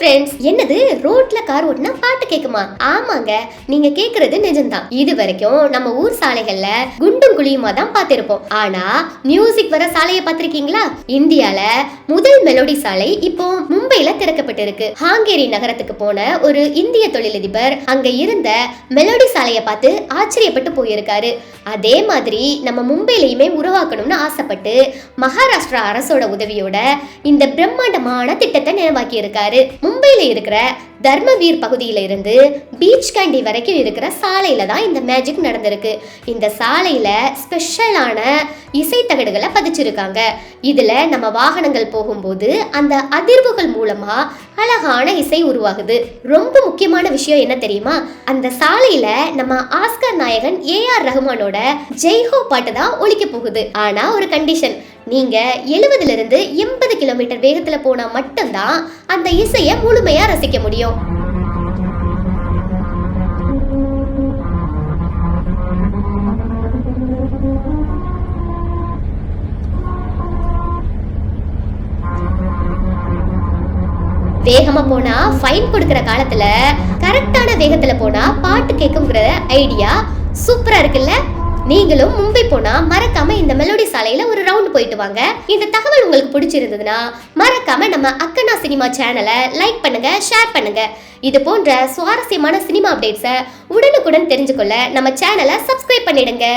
Friends, என்னது ரோட்ல car ஓட்டினா பாட்டு கேக்குமா? ஆமாங்க, நீங்க கேக்குறது நிஜம்தான். இது வரைக்கும் நம்ம ஊர் சாலைகள்ல குண்டும் குழியுமா தான் பார்த்திருப்போம். ஆனா மியூசிக் வர சாலையை பார்த்திருக்கீங்களா? இந்தியால முதல் மெலோடி சாலை இப்போ மும்பைல திறக்கப்பட்டிருக்கு. ஹாங்கேரி நகரத்துக்கு போன ஒரு இந்திய தொழிலதிபர் அங்க இருந்த மெலோடி சாலையை பார்த்து ஆச்சரியப்பட்டு போயிருக்காரு. அதே மாதிரி நம்ம மும்பையிலையுமே உருவாக்கணும்னு ஆசைப்பட்டு மகாராஷ்டிரா அரசோட உதவியோட இந்த பிரம்மாண்டமான திட்டத்தை நிறைவாக்கி இருக்காரு. மும்பையில இருக்கிற தர்மவீர் பகுதியில இருந்து பீச் கேண்டி வரைக்கும் இருக்கிற சாலையில தான் இந்த மேஜிக் நடந்திருக்கு. இந்த சாலையில ஸ்பெஷலான இசை தகடுகளை பதிச்சிருக்காங்க. இதுல நம்ம வாகனங்கள் போகும்போது அந்த அதிர்வுகள் மூலமா அழகான இசை உருவாகுது. ரொம்ப முக்கியமான விஷயம் என்ன தெரியுமா? அந்த சாலையில நம்ம ஆஸ்கர் நாயகன் ஏஆர் ரஹ்மானோட ஜெய்ஹோ பாட்டு தான் ஒலிக்க போகுது. ஆனா ஒரு கண்டிஷன், நீங்க 70 இருந்து 80 கிலோமீட்டர் வேகத்துல போனா மட்டும்தான் அந்த இசையை முழுமையா ரசிக்க முடியும். வேகமா போனா ஃபைன் கொடுக்கிற காலத்துல கரெக்டான வேகத்துல போனா பாட்டு கேட்குங்கிற ஐடியா சூப்பரா இருக்குல்ல? நீங்களும் மும்பை போனா மறக்காம இந்த மெலோடி சாலையில ஒரு ரவுண்ட் போயிட்டு வாங்க. இந்த தகவல் உங்களுக்கு பிடிச்சிருந்ததுன்னா மறக்காம நம்ம அக்கனா சினிமா சேனலை லைக் பண்ணுங்க, ஷேர் பண்ணுங்க. இது போன்ற சுவாரஸ்யமான சினிமா அப்டேட்ஸை உடனுக்குடன் தெரிஞ்சுக்கொள்ள நம்ம சேனலை சப்ஸ்கிரைப் பண்ணிடுங்க.